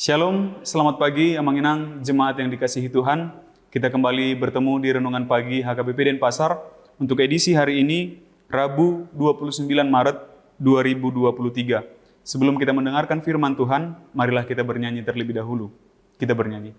Shalom, selamat pagi Amanginang, jemaat yang dikasihi Tuhan. Kita kembali bertemu di Renungan Pagi HKBP Denpasar untuk edisi hari ini, Rabu 29 Maret 2023. Sebelum kita mendengarkan firman Tuhan, marilah kita bernyanyi terlebih dahulu. Kita bernyanyi.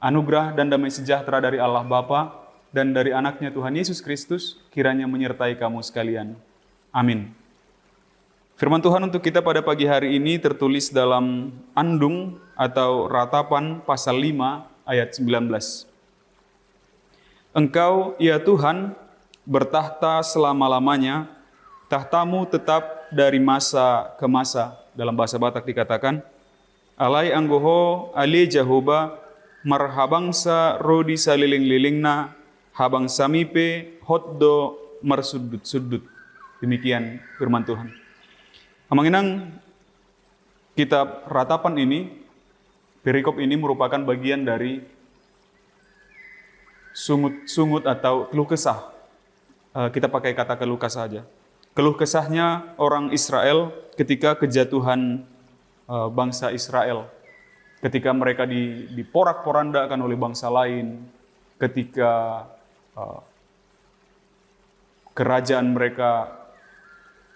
Anugerah dan damai sejahtera dari Allah Bapa dan dari anaknya Tuhan Yesus Kristus kiranya menyertai kamu sekalian. Amin. Firman Tuhan untuk kita pada pagi hari ini tertulis dalam Andung atau Ratapan pasal 5 ayat 19. Engkau, ya Tuhan, bertahta selama-lamanya, tahtamu tetap dari masa ke masa. Dalam bahasa Batak dikatakan, Alai anggoho ali Jehovah, marhabangsa rodi saliling-lilingna, habang samipe hotdo marsudut-sudut. Demikian firman Tuhan. Amanginang, kitab Ratapan ini, perikop ini merupakan bagian dari sungut atau keluh kesah. Kita pakai kata keluh kesah saja. Keluh kesahnya orang Israel ketika kejatuhan bangsa Israel. Ketika mereka diporak-porandakan oleh bangsa lain, ketika kerajaan mereka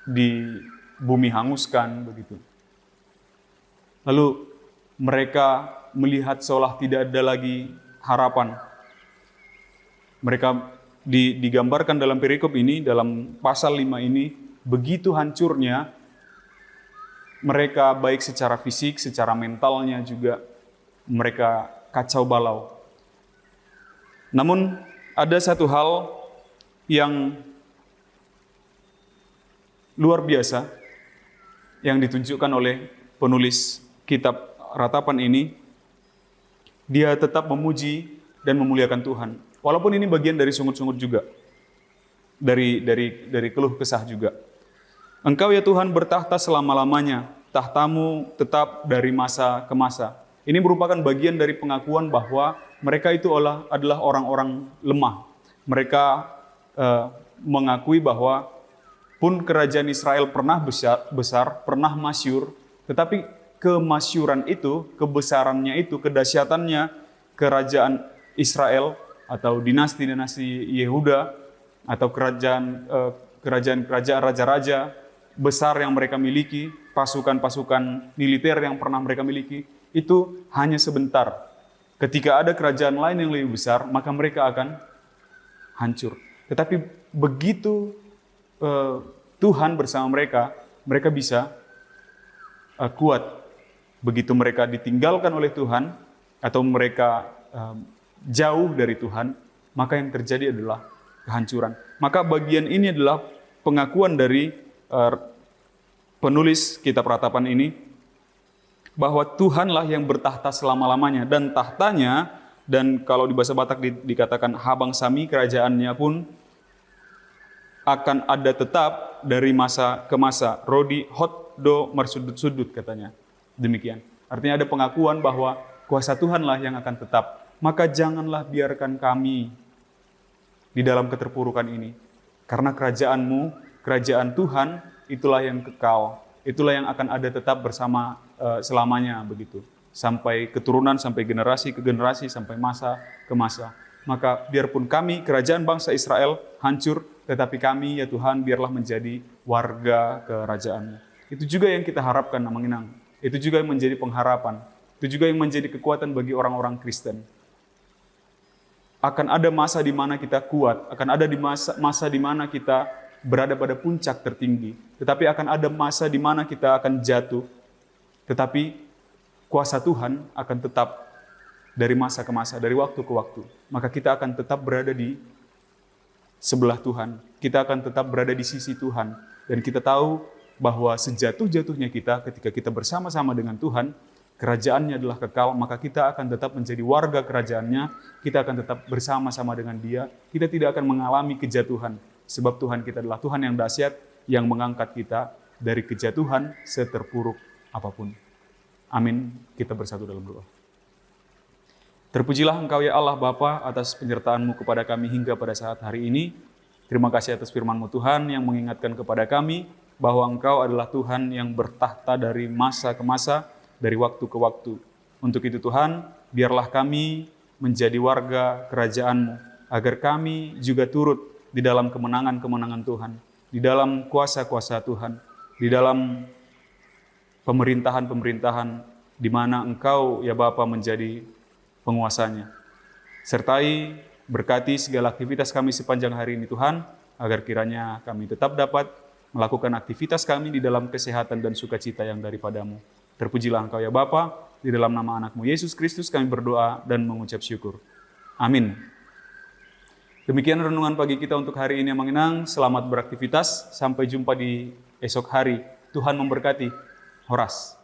di bumi hanguskan, begitu. Lalu mereka melihat seolah tidak ada lagi harapan. Mereka digambarkan dalam perikop ini, dalam pasal 5 ini, begitu hancurnya mereka, baik secara fisik, secara mentalnya juga mereka kacau balau. Namun ada satu hal yang luar biasa yang ditunjukkan oleh penulis kitab Ratapan ini. Dia tetap memuji dan memuliakan Tuhan. Walaupun ini bagian dari sungut-sungut juga. Dari keluh kesah juga. Engkau ya Tuhan bertahta selama-lamanya, tahtamu tetap dari masa ke masa. Ini merupakan bagian dari pengakuan bahwa mereka itu adalah orang-orang lemah. Mereka mengakui bahwa pun kerajaan Israel pernah besar, pernah masyhur, tetapi kemasyhuran itu, kebesarannya itu, kedahsyatannya kerajaan Israel atau dinasti-dinasti Yehuda atau kerajaan raja-raja besar yang mereka miliki, pasukan-pasukan militer yang pernah mereka miliki, itu hanya sebentar. Ketika ada kerajaan lain yang lebih besar, maka mereka akan hancur. Tetapi begitu Tuhan bersama mereka, mereka bisa kuat. Begitu mereka ditinggalkan oleh Tuhan, atau mereka jauh dari Tuhan, maka yang terjadi adalah kehancuran. Maka bagian ini adalah pengakuan dari penulis kitab Ratapan ini bahwa Tuhanlah yang bertahta selama-lamanya, dan tahtanya, dan kalau di bahasa Batak dikatakan habang sami, kerajaannya pun akan ada tetap dari masa ke masa. Rodi hotdo marsudut-sudut katanya. Demikian. Artinya ada pengakuan bahwa kuasa Tuhanlah yang akan tetap. Maka janganlah biarkan kami di dalam keterpurukan ini. Karena kerajaanmu, kerajaan Tuhan, itulah yang kekal. Itulah yang akan ada tetap bersama selamanya, begitu. Sampai keturunan, sampai generasi ke generasi, sampai masa ke masa. Maka biarpun kami, kerajaan bangsa Israel, hancur, tetapi kami, ya Tuhan, biarlah menjadi warga kerajaan-Mu. Itu juga yang kita harapkan, Amanginang. Itu juga yang menjadi pengharapan. Itu juga yang menjadi kekuatan bagi orang-orang Kristen. Akan ada masa di mana kita kuat, akan ada masa di mana kita berada pada puncak tertinggi. Tetapi akan ada masa di mana kita akan jatuh. Tetapi kuasa Tuhan akan tetap dari masa ke masa, dari waktu ke waktu. Maka kita akan tetap berada di sebelah Tuhan. Kita akan tetap berada di sisi Tuhan. Dan kita tahu bahwa sejatuh-jatuhnya kita ketika kita bersama-sama dengan Tuhan, kerajaannya adalah kekal, maka kita akan tetap menjadi warga kerajaannya, kita akan tetap bersama-sama dengan Dia, kita tidak akan mengalami kejatuhan. Sebab Tuhan kita adalah Tuhan yang dahsyat, yang mengangkat kita dari kejatuhan seterpuruk apapun. Amin. Kita bersatu dalam doa. Terpujilah Engkau ya Allah Bapa atas penyertaan-Mu kepada kami hingga pada saat hari ini. Terima kasih atas firman-Mu Tuhan yang mengingatkan kepada kami bahwa Engkau adalah Tuhan yang bertahta dari masa ke masa, dari waktu ke waktu. Untuk itu Tuhan, biarlah kami menjadi warga kerajaan-Mu, agar kami juga turut di dalam kemenangan-kemenangan Tuhan, di dalam kuasa-kuasa Tuhan, di dalam pemerintahan-pemerintahan di mana Engkau ya Bapa menjadi penguasanya. Sertai berkati segala aktivitas kami sepanjang hari ini Tuhan, agar kiranya kami tetap dapat melakukan aktivitas kami di dalam kesehatan dan sukacita yang daripada-Mu. Terpujilah Engkau ya Bapa, di dalam nama anak-Mu Yesus Kristus kami berdoa dan mengucap syukur. Amin. Demikian renungan pagi kita untuk hari ini yang mengenang. Selamat beraktivitas, sampai jumpa di esok hari. Tuhan memberkati. Horas.